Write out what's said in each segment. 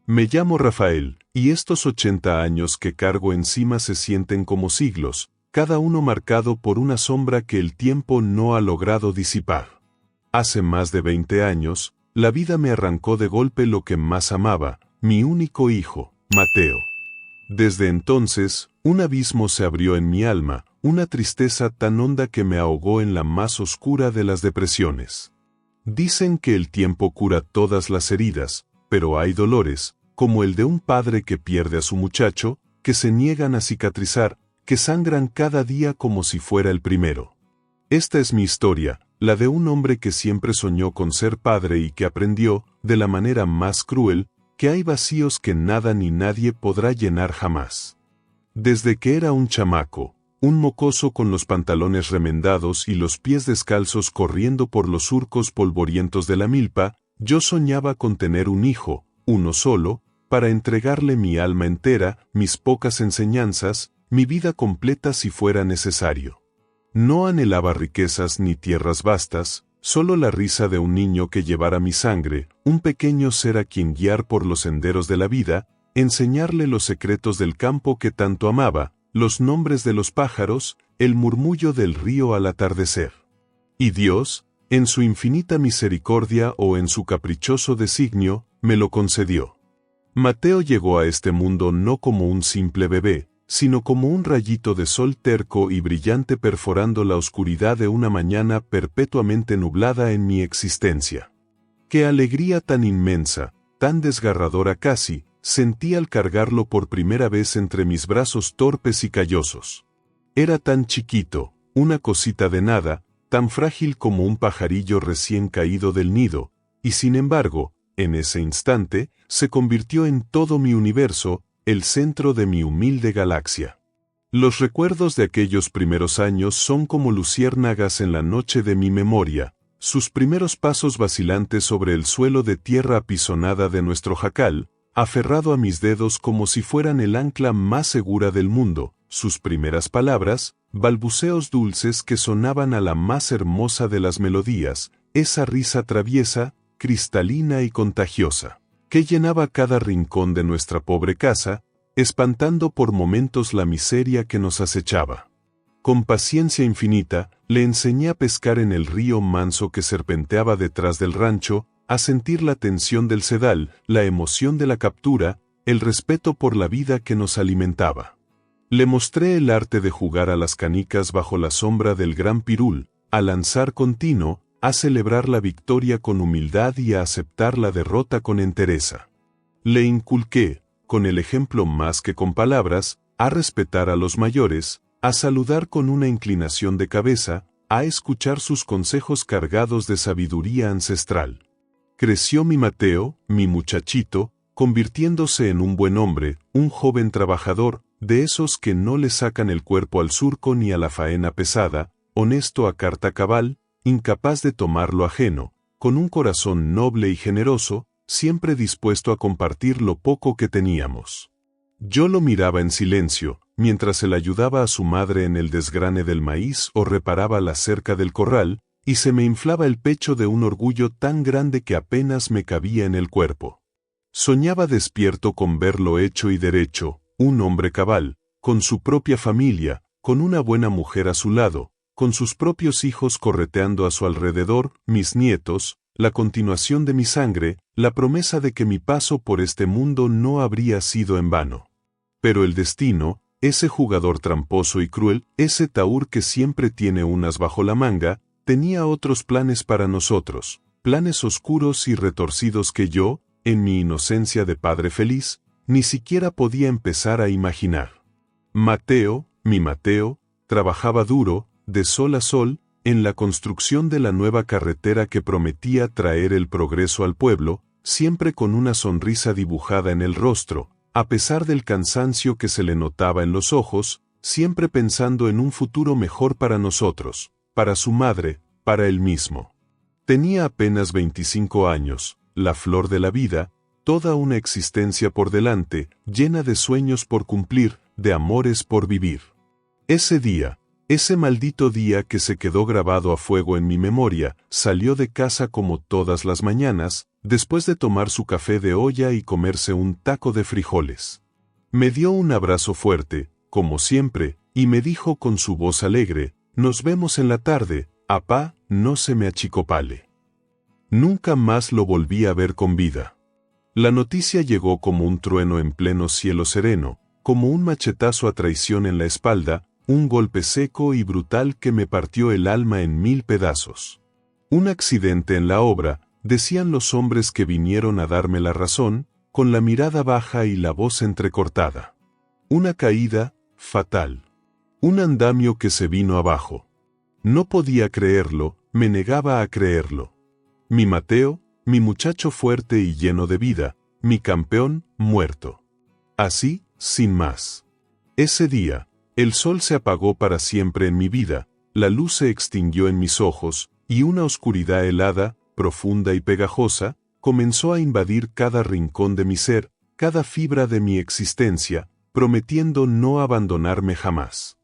Me llamo Rafael, y estos 80 años que cargo encima se sienten como siglos, cada uno marcado por una sombra que el tiempo no ha logrado disipar. Hace más de 20 años, la vida me arrancó de golpe lo que más amaba, mi único hijo, Mateo. Desde entonces, un abismo se abrió en mi alma, una tristeza tan honda que me ahogó en la más oscura de las depresiones. Dicen que el tiempo cura todas las heridas, pero hay dolores, como el de un padre que pierde a su muchacho, que se niegan a cicatrizar, que sangran cada día como si fuera el primero. Esta es mi historia, la de un hombre que siempre soñó con ser padre y que aprendió, de la manera más cruel, que hay vacíos que nada ni nadie podrá llenar jamás. Desde que era un chamaco, un mocoso con los pantalones remendados y los pies descalzos corriendo por los surcos polvorientos de la milpa, yo soñaba con tener un hijo, uno solo, para entregarle mi alma entera, mis pocas enseñanzas, mi vida completa si fuera necesario. No anhelaba riquezas ni tierras vastas, solo la risa de un niño que llevara mi sangre, un pequeño ser a quien guiar por los senderos de la vida, enseñarle los secretos del campo que tanto amaba, los nombres de los pájaros, el murmullo del río al atardecer. Y Dios, en su infinita misericordia o en su caprichoso designio, me lo concedió. Mateo llegó a este mundo no como un simple bebé, sino como un rayito de sol terco y brillante perforando la oscuridad de una mañana perpetuamente nublada en mi existencia. ¡Qué alegría tan inmensa, tan desgarradora casi, sentí al cargarlo por primera vez entre mis brazos torpes y callosos! Era tan chiquito, una cosita de nada, tan frágil como un pajarillo recién caído del nido, y sin embargo, en ese instante, se convirtió en todo mi universo, el centro de mi humilde galaxia. Los recuerdos de aquellos primeros años son como luciérnagas en la noche de mi memoria, sus primeros pasos vacilantes sobre el suelo de tierra apisonada de nuestro jacal, aferrado a mis dedos como si fueran el ancla más segura del mundo, sus primeras palabras, balbuceos dulces que sonaban a la más hermosa de las melodías, esa risa traviesa, cristalina y contagiosa, que llenaba cada rincón de nuestra pobre casa, espantando por momentos la miseria que nos acechaba. Con paciencia infinita, le enseñé a pescar en el río manso que serpenteaba detrás del rancho, a sentir la tensión del sedal, la emoción de la captura, el respeto por la vida que nos alimentaba. Le mostré el arte de jugar a las canicas bajo la sombra del gran pirul, a lanzar continuo, a celebrar la victoria con humildad y a aceptar la derrota con entereza. Le inculqué, con el ejemplo más que con palabras, a respetar a los mayores, a saludar con una inclinación de cabeza, a escuchar sus consejos cargados de sabiduría ancestral. Creció mi Mateo, mi muchachito, convirtiéndose en un buen hombre, un joven trabajador, de esos que no le sacan el cuerpo al surco ni a la faena pesada, honesto a carta cabal, incapaz de tomar lo ajeno, con un corazón noble y generoso, siempre dispuesto a compartir lo poco que teníamos. Yo lo miraba en silencio, mientras él ayudaba a su madre en el desgrane del maíz o reparaba la cerca del corral, y se me inflaba el pecho de un orgullo tan grande que apenas me cabía en el cuerpo. Soñaba despierto con verlo hecho y derecho, un hombre cabal, con su propia familia, con una buena mujer a su lado, con sus propios hijos correteando a su alrededor, mis nietos, la continuación de mi sangre, la promesa de que mi paso por este mundo no habría sido en vano. Pero el destino, ese jugador tramposo y cruel, ese taur que siempre tiene unas bajo la manga, tenía otros planes para nosotros, planes oscuros y retorcidos que yo, en mi inocencia de padre feliz, ni siquiera podía empezar a imaginar. Mateo, mi Mateo, trabajaba duro, de sol a sol, en la construcción de la nueva carretera que prometía traer el progreso al pueblo, siempre con una sonrisa dibujada en el rostro, a pesar del cansancio que se le notaba en los ojos, siempre pensando en un futuro mejor para nosotros, para su madre, para él mismo. Tenía apenas 25 años, la flor de la vida, toda una existencia por delante, llena de sueños por cumplir, de amores por vivir. Ese día, ese maldito día que se quedó grabado a fuego en mi memoria, salió de casa como todas las mañanas, después de tomar su café de olla y comerse un taco de frijoles. Me dio un abrazo fuerte, como siempre, y me dijo con su voz alegre: «Nos vemos en la tarde, apá, no se me achicopale». Nunca más lo volví a ver con vida. La noticia llegó como un trueno en pleno cielo sereno, como un machetazo a traición en la espalda, un golpe seco y brutal que me partió el alma en 1000 pedazos. Un accidente en la obra, decían los hombres que vinieron a darme la razón, con la mirada baja y la voz entrecortada. Una caída, fatal. Un andamio que se vino abajo. No podía creerlo, me negaba a creerlo. Mi Mateo, mi muchacho fuerte y lleno de vida, mi campeón, muerto. Así, sin más. Ese día, el sol se apagó para siempre en mi vida, la luz se extinguió en mis ojos, y una oscuridad helada, profunda y pegajosa, comenzó a invadir cada rincón de mi ser, cada fibra de mi existencia, prometiendo no abandonarme jamás.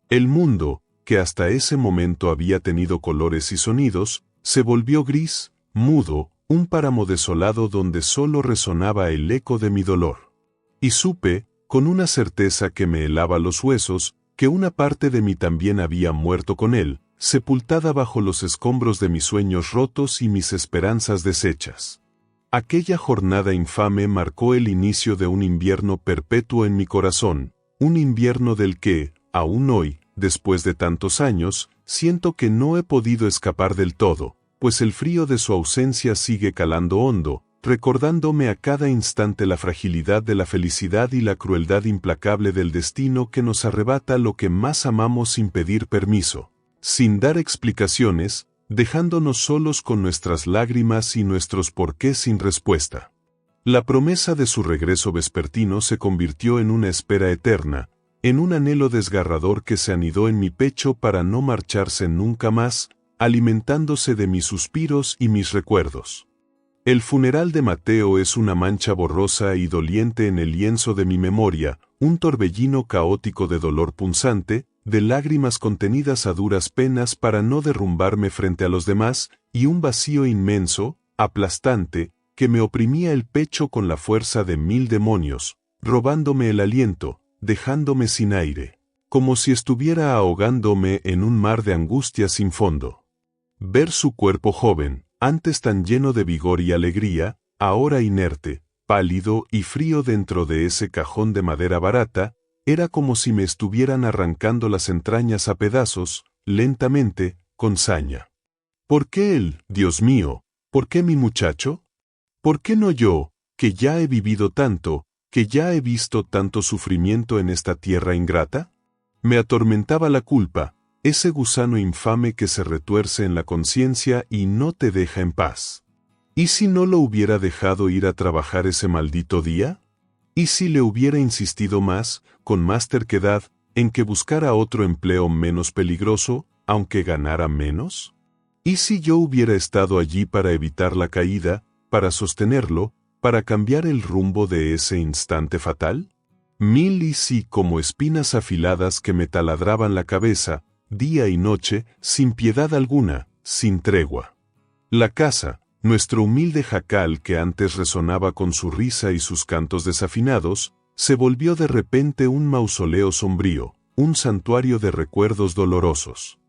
El mundo, que hasta ese momento había tenido colores y sonidos, se volvió gris, mudo, un páramo desolado donde solo resonaba el eco de mi dolor. Y supe, con una certeza que me helaba los huesos, que una parte de mí también había muerto con él, sepultada bajo los escombros de mis sueños rotos y mis esperanzas deshechas. Aquella jornada infame marcó el inicio de un invierno perpetuo en mi corazón, un invierno del que, aún hoy, después de tantos años, siento que no he podido escapar del todo, pues el frío de su ausencia sigue calando hondo, recordándome a cada instante la fragilidad de la felicidad y la crueldad implacable del destino que nos arrebata lo que más amamos sin pedir permiso, sin dar explicaciones, dejándonos solos con nuestras lágrimas y nuestros porqués sin respuesta. La promesa de su regreso vespertino se convirtió en una espera eterna, en un anhelo desgarrador que se anidó en mi pecho para no marcharse nunca más, alimentándose de mis suspiros y mis recuerdos. El funeral de Mateo es una mancha borrosa y doliente en el lienzo de mi memoria, un torbellino caótico de dolor punzante, de lágrimas contenidas a duras penas para no derrumbarme frente a los demás, y un vacío inmenso, aplastante, que me oprimía el pecho con la fuerza de 1000 demonios, robándome el aliento, dejándome sin aire, como si estuviera ahogándome en un mar de angustia sin fondo. Ver su cuerpo joven, antes tan lleno de vigor y alegría, ahora inerte, pálido y frío dentro de ese cajón de madera barata, era como si me estuvieran arrancando las entrañas a pedazos, lentamente, con saña. ¿Por qué él, Dios mío? ¿Por qué mi muchacho? ¿Por qué no yo, que ya he vivido tanto, que ya he visto tanto sufrimiento en esta tierra ingrata? Me atormentaba la culpa, ese gusano infame que se retuerce en la conciencia y no te deja en paz. ¿Y si no lo hubiera dejado ir a trabajar ese maldito día? ¿Y si le hubiera insistido más, con más terquedad, en que buscara otro empleo menos peligroso, aunque ganara menos? ¿Y si yo hubiera estado allí para evitar la caída, para sostenerlo, para cambiar el rumbo de ese instante fatal? 1000 y sí como espinas afiladas que me taladraban la cabeza, día y noche, sin piedad alguna, sin tregua. La casa, nuestro humilde jacal que antes resonaba con su risa y sus cantos desafinados, se volvió de repente un mausoleo sombrío, un santuario de recuerdos dolorosos.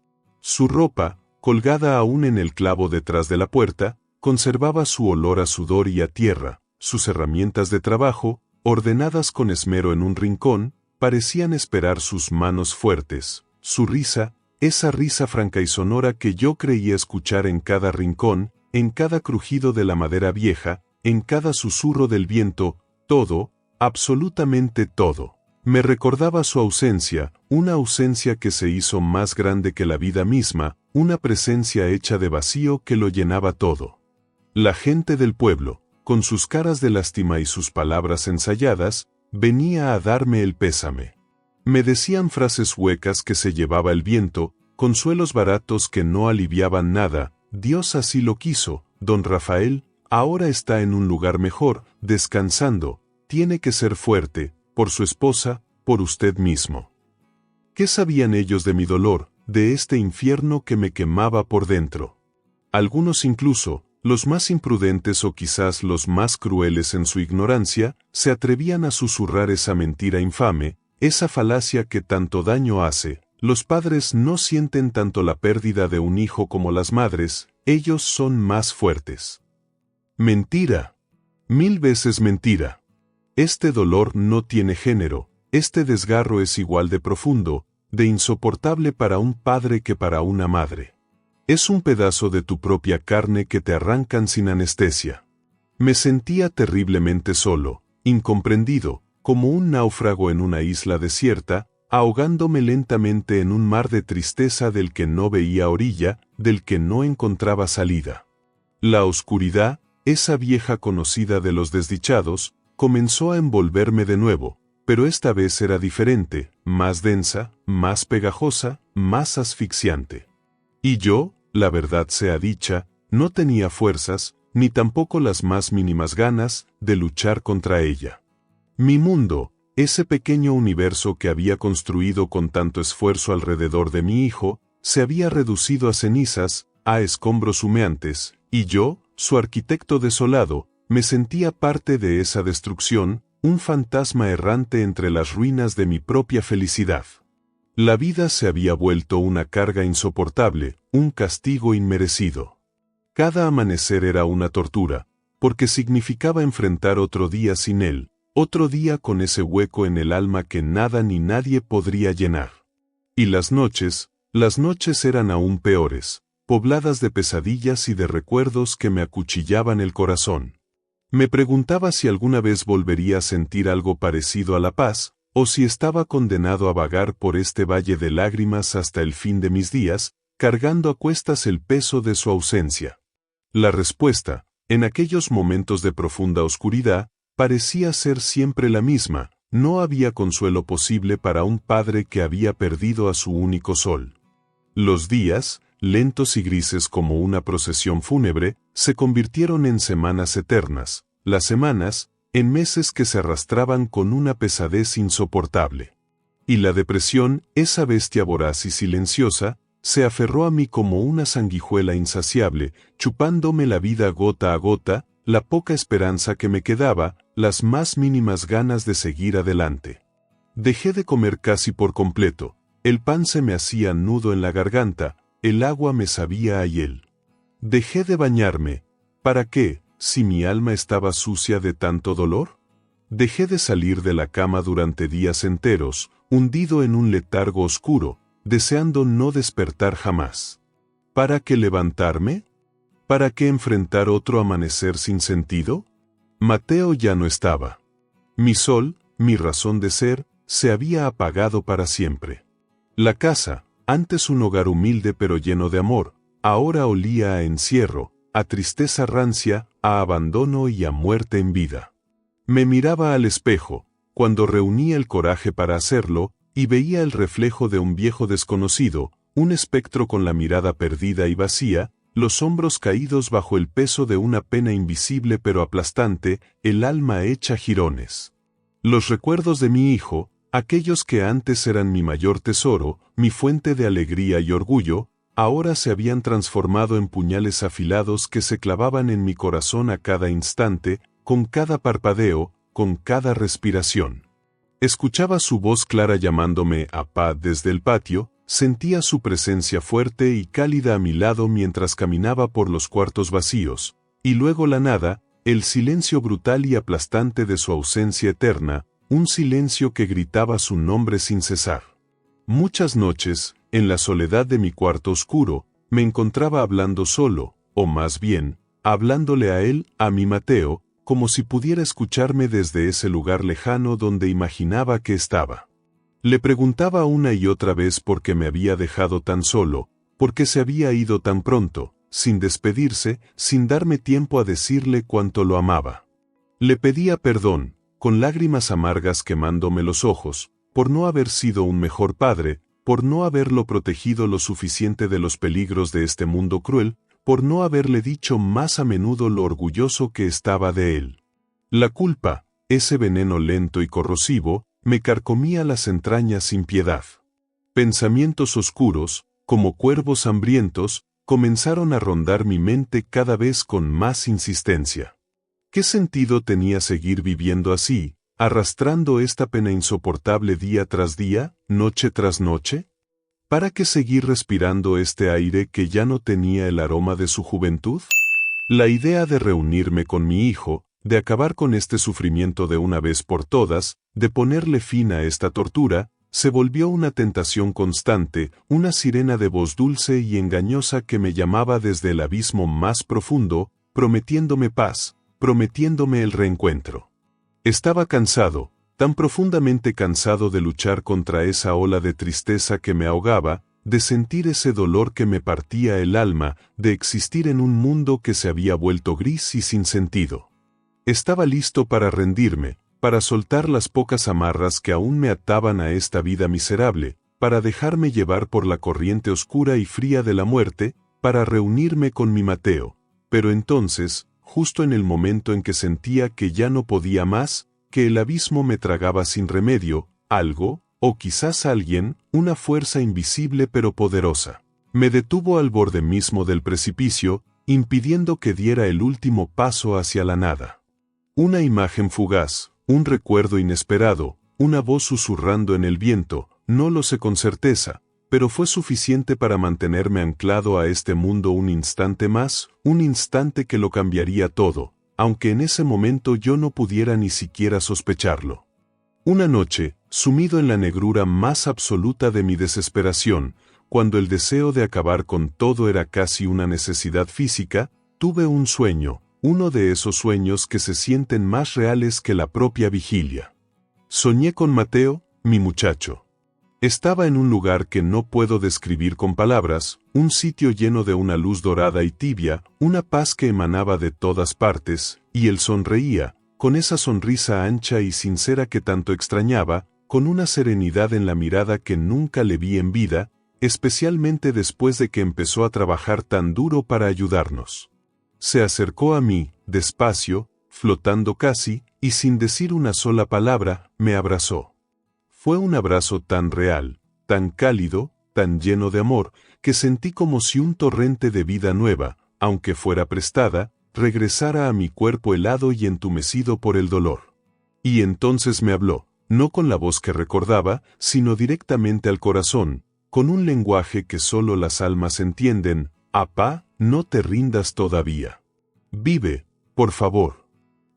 Su ropa, colgada aún en el clavo detrás de la puerta, conservaba su olor a sudor y a tierra, sus herramientas de trabajo, ordenadas con esmero en un rincón, parecían esperar sus manos fuertes, su risa, esa risa franca y sonora que yo creía escuchar en cada rincón, en cada crujido de la madera vieja, en cada susurro del viento, todo, absolutamente todo. Me recordaba su ausencia, una ausencia que se hizo más grande que la vida misma, una presencia hecha de vacío que lo llenaba todo. La gente del pueblo, con sus caras de lástima y sus palabras ensayadas, venía a darme el pésame. Me decían frases huecas que se llevaba el viento, consuelos baratos que no aliviaban nada. Dios así lo quiso, don Rafael, ahora está en un lugar mejor, descansando, tiene que ser fuerte, por su esposa, por usted mismo. ¿Qué sabían ellos de mi dolor, de este infierno que me quemaba por dentro? Algunos incluso, Los más imprudentes o quizás los más crueles en su ignorancia, se atrevían a susurrar esa mentira infame, esa falacia que tanto daño hace. Los padres no sienten tanto la pérdida de un hijo como las madres, ellos son más fuertes. Mentira. 1000 veces mentira. Este dolor no tiene género, este desgarro es igual de profundo, de insoportable para un padre que para una madre. Es un pedazo de tu propia carne que te arrancan sin anestesia. Me sentía terriblemente solo, incomprendido, como un náufrago en una isla desierta, ahogándome lentamente en un mar de tristeza del que no veía orilla, del que no encontraba salida. La oscuridad, esa vieja conocida de los desdichados, comenzó a envolverme de nuevo, pero esta vez era diferente, más densa, más pegajosa, más asfixiante. Y yo, la verdad sea dicha, no tenía fuerzas, ni tampoco las más mínimas ganas, de luchar contra ella. Mi mundo, ese pequeño universo que había construido con tanto esfuerzo alrededor de mi hijo, se había reducido a cenizas, a escombros humeantes, y yo, su arquitecto desolado, me sentía parte de esa destrucción, un fantasma errante entre las ruinas de mi propia felicidad. La vida se había vuelto una carga insoportable, un castigo inmerecido. Cada amanecer era una tortura, porque significaba enfrentar otro día sin él, otro día con ese hueco en el alma que nada ni nadie podría llenar. Y las noches eran aún peores, pobladas de pesadillas y de recuerdos que me acuchillaban el corazón. Me preguntaba si alguna vez volvería a sentir algo parecido a la paz, o si estaba condenado a vagar por este valle de lágrimas hasta el fin de mis días, cargando a cuestas el peso de su ausencia. La respuesta, en aquellos momentos de profunda oscuridad, parecía ser siempre la misma: no había consuelo posible para un padre que había perdido a su único sol. Los días, lentos y grises como una procesión fúnebre, se convirtieron en semanas eternas, las semanas, en meses que se arrastraban con una pesadez insoportable. Y la depresión, esa bestia voraz y silenciosa, se aferró a mí como una sanguijuela insaciable, chupándome la vida gota a gota, la poca esperanza que me quedaba, las más mínimas ganas de seguir adelante. Dejé de comer casi por completo, el pan se me hacía nudo en la garganta, el agua me sabía a hiel. Dejé de bañarme. ¿Para qué, si mi alma estaba sucia de tanto dolor? Dejé de salir de la cama durante días enteros, hundido en un letargo oscuro, deseando no despertar jamás. ¿Para qué levantarme? ¿Para qué enfrentar otro amanecer sin sentido? Mateo ya no estaba. Mi sol, mi razón de ser, se había apagado para siempre. La casa, antes un hogar humilde pero lleno de amor, ahora olía a encierro, a tristeza rancia, a abandono y a muerte en vida. Me miraba al espejo, cuando reunía el coraje para hacerlo, y veía el reflejo de un viejo desconocido, un espectro con la mirada perdida y vacía, los hombros caídos bajo el peso de una pena invisible pero aplastante, el alma hecha jirones. Los recuerdos de mi hijo, aquellos que antes eran mi mayor tesoro, mi fuente de alegría y orgullo, ahora se habían transformado en puñales afilados que se clavaban en mi corazón a cada instante, con cada parpadeo, con cada respiración. Escuchaba su voz clara llamándome "Apá" desde el patio, sentía su presencia fuerte y cálida a mi lado mientras caminaba por los cuartos vacíos, y luego la nada, el silencio brutal y aplastante de su ausencia eterna, un silencio que gritaba su nombre sin cesar. Muchas noches, en la soledad de mi cuarto oscuro, me encontraba hablando solo, o más bien, hablándole a él, a mi Mateo, como si pudiera escucharme desde ese lugar lejano donde imaginaba que estaba. Le preguntaba una y otra vez por qué me había dejado tan solo, por qué se había ido tan pronto, sin despedirse, sin darme tiempo a decirle cuánto lo amaba. Le pedía perdón, con lágrimas amargas quemándome los ojos, por no haber sido un mejor padre, por no haberlo protegido lo suficiente de los peligros de este mundo cruel, por no haberle dicho más a menudo lo orgulloso que estaba de él. La culpa, ese veneno lento y corrosivo, me carcomía las entrañas sin piedad. Pensamientos oscuros, como cuervos hambrientos, comenzaron a rondar mi mente cada vez con más insistencia. ¿Qué sentido tenía seguir viviendo así, arrastrando esta pena insoportable día tras día, noche tras noche? ¿Para qué seguir respirando este aire que ya no tenía el aroma de su juventud? La idea de reunirme con mi hijo, de acabar con este sufrimiento de una vez por todas, de ponerle fin a esta tortura, se volvió una tentación constante, una sirena de voz dulce y engañosa que me llamaba desde el abismo más profundo, prometiéndome paz, prometiéndome el reencuentro. Estaba cansado, tan profundamente cansado de luchar contra esa ola de tristeza que me ahogaba, de sentir ese dolor que me partía el alma, de existir en un mundo que se había vuelto gris y sin sentido. Estaba listo para rendirme, para soltar las pocas amarras que aún me ataban a esta vida miserable, para dejarme llevar por la corriente oscura y fría de la muerte, para reunirme con mi Mateo. Pero entonces, justo en el momento en que sentía que ya no podía más, que el abismo me tragaba sin remedio, algo, o quizás alguien, una fuerza invisible pero poderosa, me detuvo al borde mismo del precipicio, impidiendo que diera el último paso hacia la nada. Una imagen fugaz, un recuerdo inesperado, una voz susurrando en el viento, no lo sé con certeza, pero fue suficiente para mantenerme anclado a este mundo un instante más, un instante que lo cambiaría todo, aunque en ese momento yo no pudiera ni siquiera sospecharlo. Una noche, sumido en la negrura más absoluta de mi desesperación, cuando el deseo de acabar con todo era casi una necesidad física, tuve un sueño, uno de esos sueños que se sienten más reales que la propia vigilia. Soñé con Mateo, mi muchacho. Estaba en un lugar que no puedo describir con palabras, un sitio lleno de una luz dorada y tibia, una paz que emanaba de todas partes, y él sonreía, con esa sonrisa ancha y sincera que tanto extrañaba, con una serenidad en la mirada que nunca le vi en vida, especialmente después de que empezó a trabajar tan duro para ayudarnos. Se acercó a mí, despacio, flotando casi, y sin decir una sola palabra, me abrazó. Fue un abrazo tan real, tan cálido, tan lleno de amor, que sentí como si un torrente de vida nueva, aunque fuera prestada, regresara a mi cuerpo helado y entumecido por el dolor. Y entonces me habló, no con la voz que recordaba, sino directamente al corazón, con un lenguaje que solo las almas entienden: «Apá, no te rindas todavía. Vive, por favor.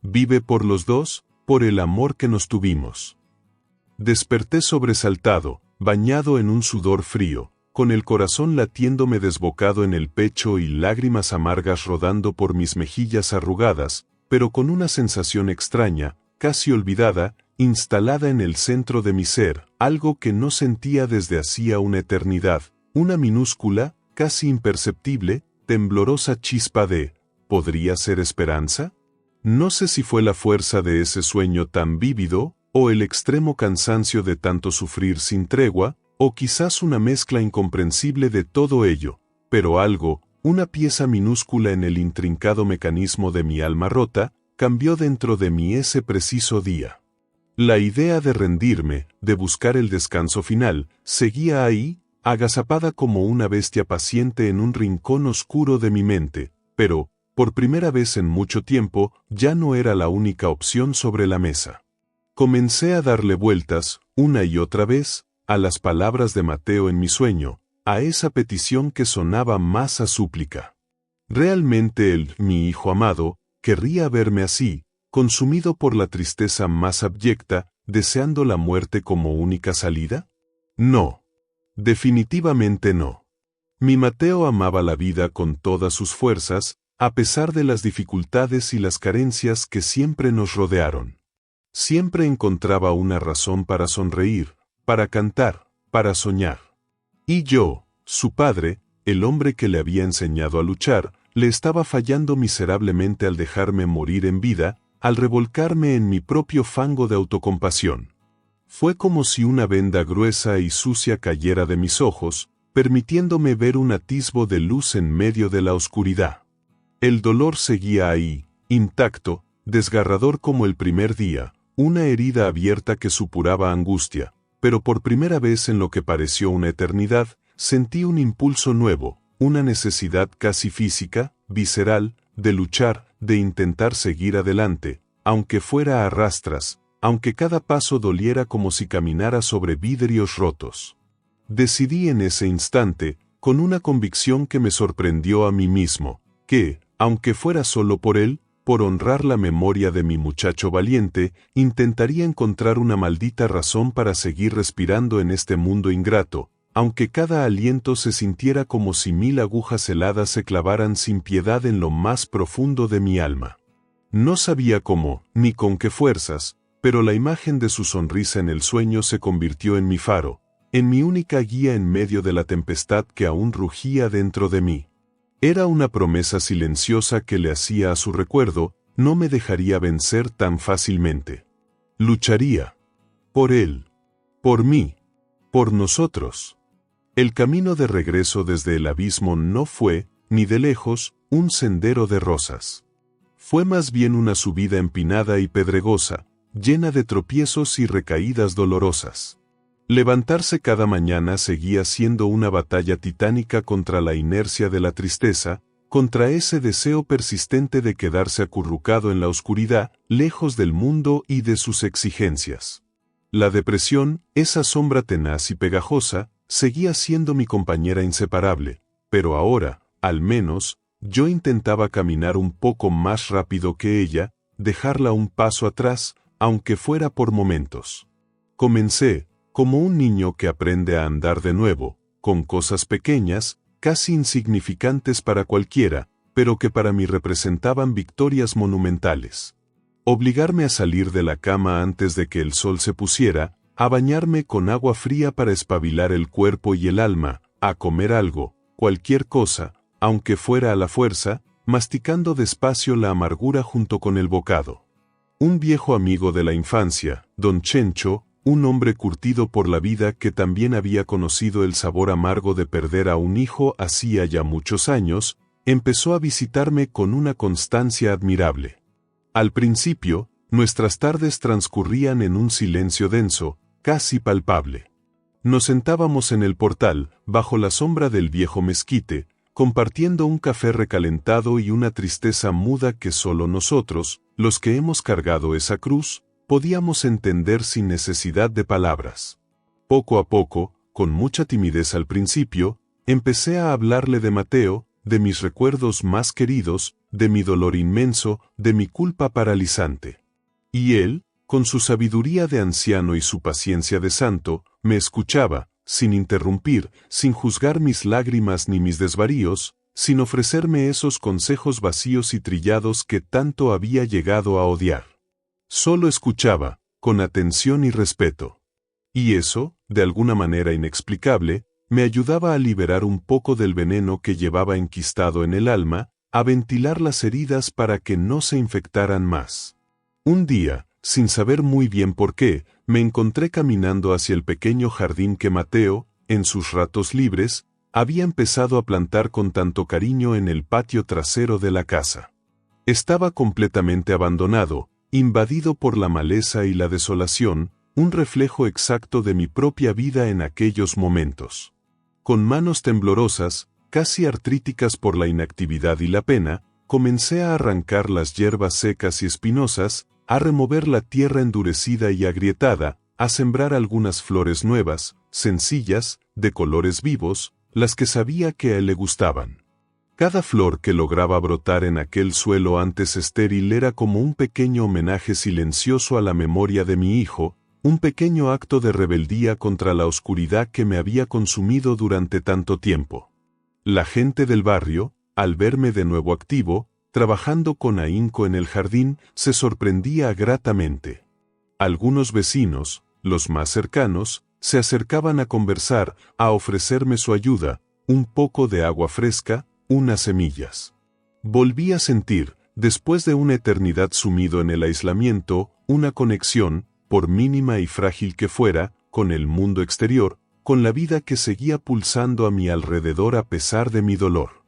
Vive por los dos, por el amor que nos tuvimos». Desperté sobresaltado, bañado en un sudor frío, con el corazón latiéndome desbocado en el pecho y lágrimas amargas rodando por mis mejillas arrugadas, pero con una sensación extraña, casi olvidada, instalada en el centro de mi ser, algo que no sentía desde hacía una eternidad, una minúscula, casi imperceptible, temblorosa chispa de ¿podría ser esperanza? No sé si fue la fuerza de ese sueño tan vívido, o el extremo cansancio de tanto sufrir sin tregua, o quizás una mezcla incomprensible de todo ello, pero algo, una pieza minúscula en el intrincado mecanismo de mi alma rota, cambió dentro de mí ese preciso día. La idea de rendirme, de buscar el descanso final, seguía ahí, agazapada como una bestia paciente en un rincón oscuro de mi mente, pero, por primera vez en mucho tiempo, ya no era la única opción sobre la mesa. Comencé a darle vueltas, una y otra vez, a las palabras de Mateo en mi sueño, a esa petición que sonaba más a súplica. ¿Realmente él, mi hijo amado, querría verme así, consumido por la tristeza más abyecta, deseando la muerte como única salida? No. Definitivamente no. Mi Mateo amaba la vida con todas sus fuerzas, a pesar de las dificultades y las carencias que siempre nos rodearon. Siempre encontraba una razón para sonreír, para cantar, para soñar. Y yo, su padre, el hombre que le había enseñado a luchar, le estaba fallando miserablemente al dejarme morir en vida, al revolcarme en mi propio fango de autocompasión. Fue como si una venda gruesa y sucia cayera de mis ojos, permitiéndome ver un atisbo de luz en medio de la oscuridad. El dolor seguía ahí, intacto, desgarrador como el primer día, una herida abierta que supuraba angustia, pero por primera vez en lo que pareció una eternidad, sentí un impulso nuevo, una necesidad casi física, visceral, de luchar, de intentar seguir adelante, aunque fuera a rastras, aunque cada paso doliera como si caminara sobre vidrios rotos. Decidí en ese instante, con una convicción que me sorprendió a mí mismo, que, aunque fuera solo por él, por honrar la memoria de mi muchacho valiente, intentaría encontrar una maldita razón para seguir respirando en este mundo ingrato, aunque cada aliento se sintiera como si 1000 agujas heladas se clavaran sin piedad en lo más profundo de mi alma. No sabía cómo, ni con qué fuerzas, pero la imagen de su sonrisa en el sueño se convirtió en mi faro, en mi única guía en medio de la tempestad que aún rugía dentro de mí. Era una promesa silenciosa que le hacía a su recuerdo, no me dejaría vencer tan fácilmente. Lucharía. Por él. Por mí. Por nosotros. El camino de regreso desde el abismo no fue, ni de lejos, un sendero de rosas. Fue más bien una subida empinada y pedregosa, llena de tropiezos y recaídas dolorosas. Levantarse cada mañana seguía siendo una batalla titánica contra la inercia de la tristeza, contra ese deseo persistente de quedarse acurrucado en la oscuridad, lejos del mundo y de sus exigencias. La depresión, esa sombra tenaz y pegajosa, seguía siendo mi compañera inseparable, pero ahora, al menos, yo intentaba caminar un poco más rápido que ella, dejarla un paso atrás, aunque fuera por momentos. Comencé, como un niño que aprende a andar de nuevo, con cosas pequeñas, casi insignificantes para cualquiera, pero que para mí representaban victorias monumentales. Obligarme a salir de la cama antes de que el sol se pusiera, a bañarme con agua fría para espabilar el cuerpo y el alma, a comer algo, cualquier cosa, aunque fuera a la fuerza, masticando despacio la amargura junto con el bocado. Un viejo amigo de la infancia, don Chencho, un hombre curtido por la vida que también había conocido el sabor amargo de perder a un hijo hacía ya muchos años, empezó a visitarme con una constancia admirable. Al principio, nuestras tardes transcurrían en un silencio denso, casi palpable. Nos sentábamos en el portal, bajo la sombra del viejo mezquite, compartiendo un café recalentado y una tristeza muda que solo nosotros, los que hemos cargado esa cruz, podíamos entender sin necesidad de palabras. Poco a poco, con mucha timidez al principio, empecé a hablarle de Mateo, de mis recuerdos más queridos, de mi dolor inmenso, de mi culpa paralizante. Y él, con su sabiduría de anciano y su paciencia de santo, me escuchaba, sin interrumpir, sin juzgar mis lágrimas ni mis desvaríos, sin ofrecerme esos consejos vacíos y trillados que tanto había llegado a odiar. Solo escuchaba, con atención y respeto. Y eso, de alguna manera inexplicable, me ayudaba a liberar un poco del veneno que llevaba enquistado en el alma, a ventilar las heridas para que no se infectaran más. Un día, sin saber muy bien por qué, me encontré caminando hacia el pequeño jardín que Mateo, en sus ratos libres, había empezado a plantar con tanto cariño en el patio trasero de la casa. Estaba completamente abandonado, invadido por la maleza y la desolación, un reflejo exacto de mi propia vida en aquellos momentos. Con manos temblorosas, casi artríticas por la inactividad y la pena, comencé a arrancar las hierbas secas y espinosas, a remover la tierra endurecida y agrietada, a sembrar algunas flores nuevas, sencillas, de colores vivos, las que sabía que a él le gustaban. Cada flor que lograba brotar en aquel suelo antes estéril era como un pequeño homenaje silencioso a la memoria de mi hijo, un pequeño acto de rebeldía contra la oscuridad que me había consumido durante tanto tiempo. La gente del barrio, al verme de nuevo activo, trabajando con ahínco en el jardín, se sorprendía gratamente. Algunos vecinos, los más cercanos, se acercaban a conversar, a ofrecerme su ayuda, un poco de agua fresca, unas semillas. Volví a sentir, después de una eternidad sumido en el aislamiento, una conexión, por mínima y frágil que fuera, con el mundo exterior, con la vida que seguía pulsando a mi alrededor a pesar de mi dolor.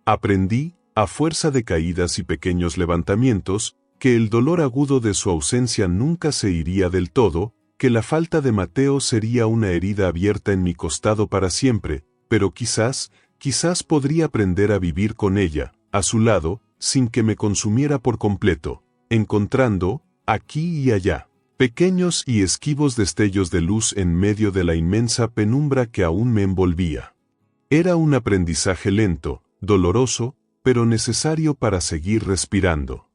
Aprendí, a fuerza de caídas y pequeños levantamientos, que el dolor agudo de su ausencia nunca se iría del todo, que la falta de Mateo sería una herida abierta en mi costado para siempre, pero quizás Quizás podría aprender a vivir con ella, a su lado, sin que me consumiera por completo, encontrando, aquí y allá, pequeños y esquivos destellos de luz en medio de la inmensa penumbra que aún me envolvía. Era un aprendizaje lento, doloroso, pero necesario para seguir respirando.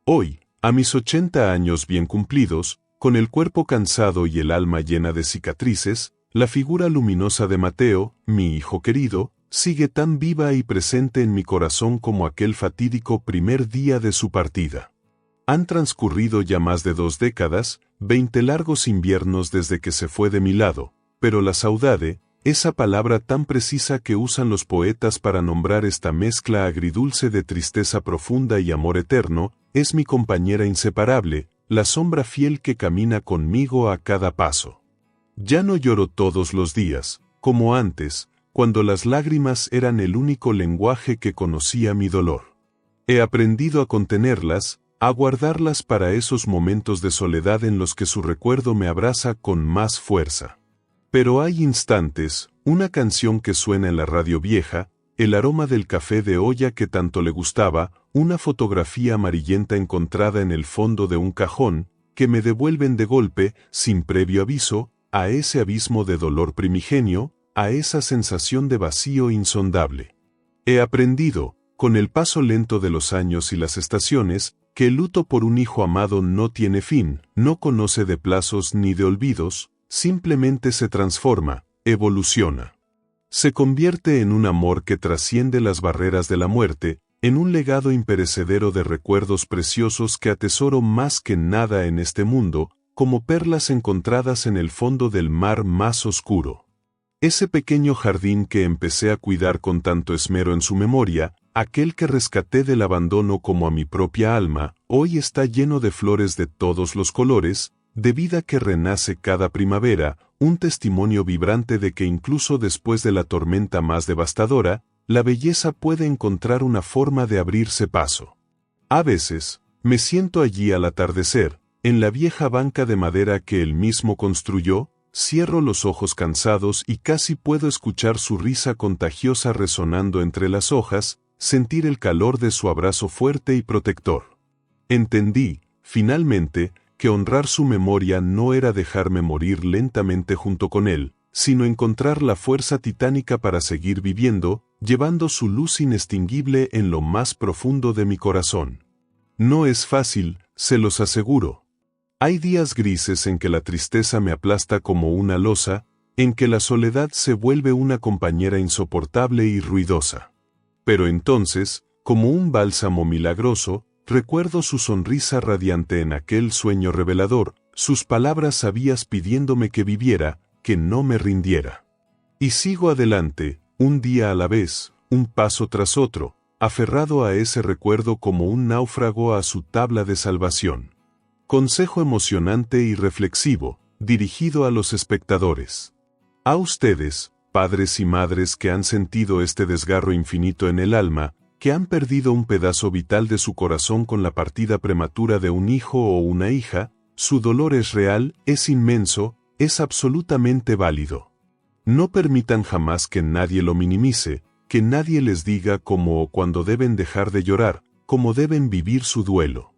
Hoy, a mis 80 años bien cumplidos, con el cuerpo cansado y el alma llena de cicatrices, la figura luminosa de Mateo, mi hijo querido, sigue tan viva y presente en mi corazón como aquel fatídico primer día de su partida. Han transcurrido ya más de 2 décadas, 20 largos inviernos desde que se fue de mi lado, pero la saudade, esa palabra tan precisa que usan los poetas para nombrar esta mezcla agridulce de tristeza profunda y amor eterno, es mi compañera inseparable, la sombra fiel que camina conmigo a cada paso. Ya no lloro todos los días, como antes, cuando las lágrimas eran el único lenguaje que conocía mi dolor. He aprendido a contenerlas, a guardarlas para esos momentos de soledad en los que su recuerdo me abraza con más fuerza. Pero hay instantes, una canción que suena en la radio vieja, el aroma del café de olla que tanto le gustaba, una fotografía amarillenta encontrada en el fondo de un cajón, que me devuelven de golpe, sin previo aviso, a ese abismo de dolor primigenio, a esa sensación de vacío insondable. He aprendido, con el paso lento de los años y las estaciones, que el luto por un hijo amado no tiene fin, no conoce de plazos ni de olvidos, simplemente se transforma, evoluciona. Se convierte en un amor que trasciende las barreras de la muerte, en un legado imperecedero de recuerdos preciosos que atesoro más que nada en este mundo, como perlas encontradas en el fondo del mar más oscuro. Ese pequeño jardín que empecé a cuidar con tanto esmero en su memoria, aquel que rescaté del abandono como a mi propia alma, hoy está lleno de flores de todos los colores, de vida que renace cada primavera, un testimonio vibrante de que incluso después de la tormenta más devastadora, la belleza puede encontrar una forma de abrirse paso. A veces, me siento allí al atardecer, en la vieja banca de madera que él mismo construyó, cierro los ojos cansados y casi puedo escuchar su risa contagiosa resonando entre las hojas, sentir el calor de su abrazo fuerte y protector. Entendí, finalmente, que honrar su memoria no era dejarme morir lentamente junto con él, sino encontrar la fuerza titánica para seguir viviendo, llevando su luz inextinguible en lo más profundo de mi corazón. No es fácil, se los aseguro. Hay días grises en que la tristeza me aplasta como una losa, en que la soledad se vuelve una compañera insoportable y ruidosa. Pero entonces, como un bálsamo milagroso, recuerdo su sonrisa radiante en aquel sueño revelador, sus palabras sabias pidiéndome que viviera, que no me rindiera. Y sigo adelante, un día a la vez, un paso tras otro, aferrado a ese recuerdo como un náufrago a su tabla de salvación. Consejo emocionante y reflexivo, dirigido a los espectadores. A ustedes, padres y madres que han sentido este desgarro infinito en el alma, que han perdido un pedazo vital de su corazón con la partida prematura de un hijo o una hija, su dolor es real, es inmenso, es absolutamente válido. No permitan jamás que nadie lo minimice, que nadie les diga cómo o cuándo deben dejar de llorar, cómo deben vivir su duelo.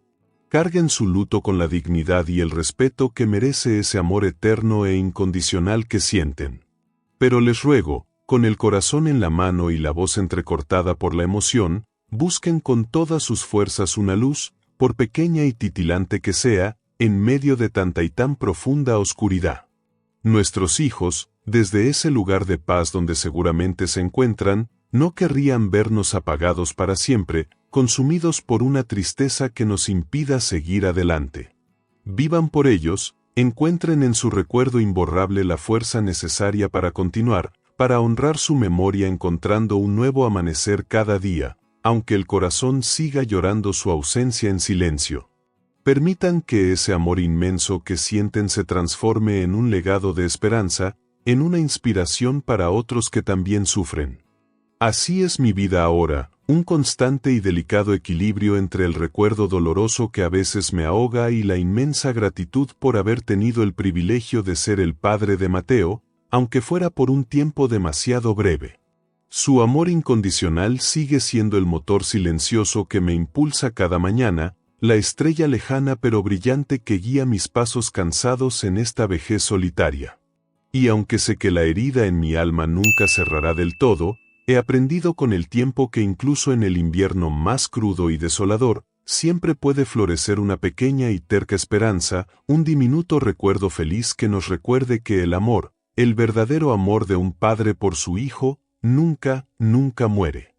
Carguen su luto con la dignidad y el respeto que merece ese amor eterno e incondicional que sienten. Pero les ruego, con el corazón en la mano y la voz entrecortada por la emoción, busquen con todas sus fuerzas una luz, por pequeña y titilante que sea, en medio de tanta y tan profunda oscuridad. Nuestros hijos, desde ese lugar de paz donde seguramente se encuentran, no querrían vernos apagados para siempre, consumidos por una tristeza que nos impida seguir adelante. Vivan por ellos, encuentren en su recuerdo imborrable la fuerza necesaria para continuar, para honrar su memoria encontrando un nuevo amanecer cada día, aunque el corazón siga llorando su ausencia en silencio. Permitan que ese amor inmenso que sienten se transforme en un legado de esperanza, en una inspiración para otros que también sufren. Así es mi vida ahora, un constante y delicado equilibrio entre el recuerdo doloroso que a veces me ahoga y la inmensa gratitud por haber tenido el privilegio de ser el padre de Mateo, aunque fuera por un tiempo demasiado breve. Su amor incondicional sigue siendo el motor silencioso que me impulsa cada mañana, la estrella lejana pero brillante que guía mis pasos cansados en esta vejez solitaria. Y aunque sé que la herida en mi alma nunca cerrará del todo, he aprendido con el tiempo que incluso en el invierno más crudo y desolador, siempre puede florecer una pequeña y terca esperanza, un diminuto recuerdo feliz que nos recuerde que el amor, el verdadero amor de un padre por su hijo, nunca, nunca muere.